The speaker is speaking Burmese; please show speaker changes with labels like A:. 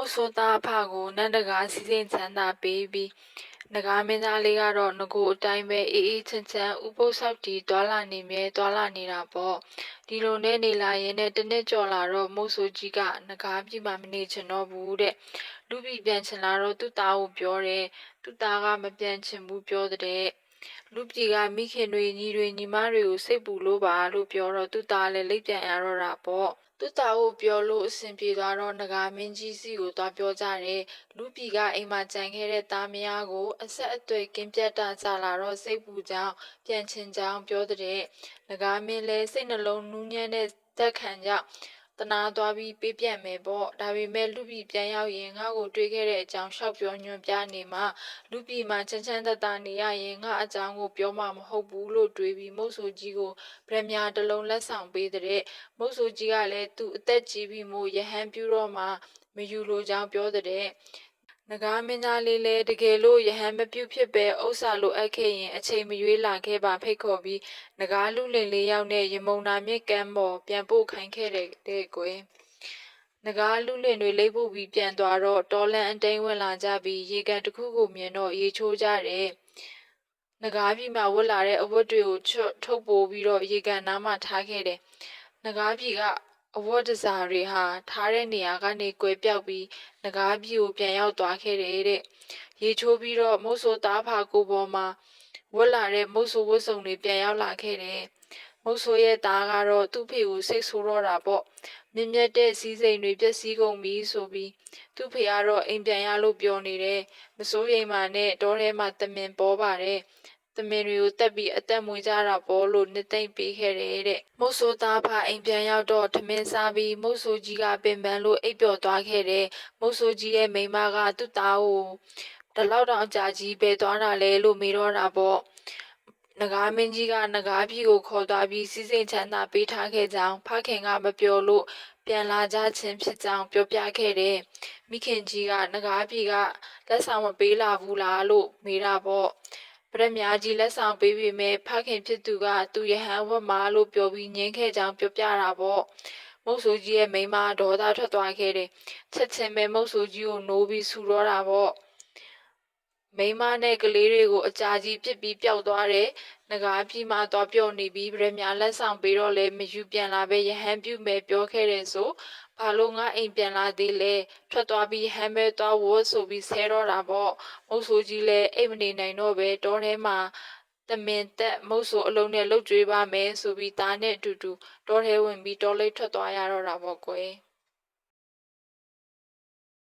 A: တ်ဆိုးသားဖကိုနန္ဒကာစီစဉ်ချမ်းသာပေးပြီးငကားမင်းသားလေးကတော့ငကိုအတိုင်းပဲအေးအေးချမ်းချမ်းဥပုသ်ဆောက်တည်တွာလာနေမြဲတွာလာနေတာပေါ့ဒီလိုနဲ့နေလာရင်နဲ့တနစ်ကြော်လာတော့မုတ်ဆိုးကြီးကငကားပြမှမနေချင်တော့ဘူးတဲ့လူပြည်ပြန်ချင်လာတော့သူ့သားကိုပြောတယ်သူ့သားကမပြန်ချင်ဘူးပြောတဲ့လူပြည်ကမိခင်တွေညီတွေညီမတွေကိုစိတ်ပူလို့ပါလို့ပြောတော့သူ့သားလည်းလိပ်ပြန်ရတော့တာပေါ့သူ့သားကိုပြောလို့အဆင်ပြေသွားတော့ငကားမင်းကြီးစီကိုသွားပြောကြတယ်လူပြည်ကအိမ်မှာကြံခဲ့တဲ့သားမယားကိုအဆက်အသွယ်ကင်းပြတ်တာကြလာတော့စိတ်ပူကြောင်းပြန်ချင်ကြောင်းပြောတဲ့ငကားမင်းလည်းစိတ်နှလုံးနူးညံ့တဲ့သက်ခံကြောင့်တနာသွားပြီးပေးပြန်မယ်ပေါ့ဒါပေမဲ့လူပြည်ပြန်ရောက်ရင်ငါ့ကိုတွေးခဲ့တဲ့အကြောင်းရှောက်ပြောညွှန်ပြနေမှလူပြည်မှာချမ်းချမ်းသာသာနေရရင်ငါအကြောင်းကိုပြောမှမဟုတ်ဘူးလို့တွေးပြီးမုတ်ဆိုကြီးကိုဗရမ ्या တလုံးလက်ဆောင်ပေးတဲ့မုတ်ဆိုကြီးကလည်းသူ့အသက်ကြီးပြီးမို့ရဟန်းပြုတော့မှမယူလိုကြောင်းပြောတဲ့ငကားမင်းသားလေးလည်းတကယ်လို့ရဟန်းမပြုဖြစ်ပဲဥစ္စာလိုအပ်ခဲ့ရင်အချိန်မရွေးလာခဲ့ပါဖိတ်ခေါ်ပြီးငကားလူလင်လေးယောက်နဲ့ရမုံနာမြစ်ကမ်းပေါ်ပြန်ပို့ခိုင်းခဲ့တဲ့ကွယ်ငကားလူလင်တွေလိပ်ပုတ်ပြီးပြန်သွားတော့တော်လန်အတိန်ဝင်လာကြပြီးရေကန်တစ်ခုကိုမြင်တော့ရေချိုးကြတယ်ငကားပြည်မှာဝတ်လာတဲ့အဝတ်တွေကိုထုတ်ပိုးပြီးတော့ရေကန်နားမှာထားခဲ့တယ်ငကားပြည်ကအဝတ်တစားတွေဟာထားတဲ့နေရာကနေကွယ်ပြောက်ပြီးငကားပြည်ကိုပြန်ရောက်သွားခဲ့တယ်တဲ့ရေချိုးပြီးတော့မုတ်ဆိုးသားဖာကိုပေါ်မှာဝတ်လာတဲ့မုတ်ဆိုးဝတ်စုံတွေပြန်ရောက်လာခဲ့တယ်မုတ်ဆိုးရဲ့သားကတော့သူ့ဖေကိုစိတ်ဆိုးတော့တာပေါ့မြင့်မြတ်တဲ့စီးစိမ်တွေပျက်စီးကုန်ပြီဆိုပြီးသူ့ဖေကတော့အိမ်ပြန်ရလို့ပြောနေတယ်မစိုးရိမ်ပါနဲ့တောထဲမှာတမင်ပေါ်ပါတယ်သမင်တွေကိုတက်ပြီးအသက်မွေးကြတာပေါ့လို့နှစ်သိမ့်ပေးခဲ့တဲ့မုတ်ဆိုးသားဖအိမ်ပြန်ရောက်တော့ထမင်းစားပြီးမုတ်ဆိုးကြီးကပင်ပန်းလို့အိပ်ပျော်သွားခဲ့တယ်မုတ်ဆိုးကြီးရဲ့မိန်းမကသူ့သားကိုတလောက်တောင်ကြာကြီးပဲသွားတာလဲလို့မေးတော့တာပေါ့ငကားမင်းကြီးကငကားပြည်ကိုခေါ်သွားပြီးစီးစိမ်ချမ်းသာပေးထားခဲ့ကြောင်းဖခင်ကမပြောလို့ပြန်လာကြခြင်းဖြစ်ကြောင်းပြောပြခဲ့တယ်မိခင်ကြီးကငကားပြည်ကလက်ဆောင်မပေးလာဘူးလားလို့မေးတာပေါ့ဗရမ ्या ကြီးလက်ဆောင်ပေးပေမဲ့ဖခင်ဖြစ်သူကသူရဟန်းဝတ်မာလို့ပြောပြီးငင်းခဲ့ကြောင်းပြောပြတာပေါ့မုတ်ဆိုးကြီးရဲ့မိန်းမဒေါသထွက်သွားခဲ့တယ်ချက်ချင်းပဲမုတ်ဆိုးကြီးကိုနိုးပြီးဆူတော့တာပေါ့မိန်းမနဲ့ကလေးတွေကိုအကြာကြီးပြစ်ပြီးပျောက်သွားတယ်ငကားပြည်မှာသွားပြောနေပြီးဗရမ ्या လက်ဆောင်ပေးတော့လဲမယူပြန်လာပဲရဟန်းပြုမယ်ပြောခဲ့တယ်ဆိုဘာလို့ငါအိမ်ပြန်လာသေးလဲထွက်သွားပြီးဟမ်းမဲသွားဝတ်ဆိုပြီးဆဲတော့တာပေါ့မုတ်ဆိုးကြီးလည်းအိမ်မနေနိုင်တော့ပဲတောထဲမှာတမင်သက်မုတ်ဆိုးအလုံးနဲ့လှုပ်ကြွေးပါမယ်ဆိုပြီးသားနဲ့အတူတူတောထဲဝင်ပြီးတောလိပ်ထွက်သွားရတော့တာပေါ့ကွယ်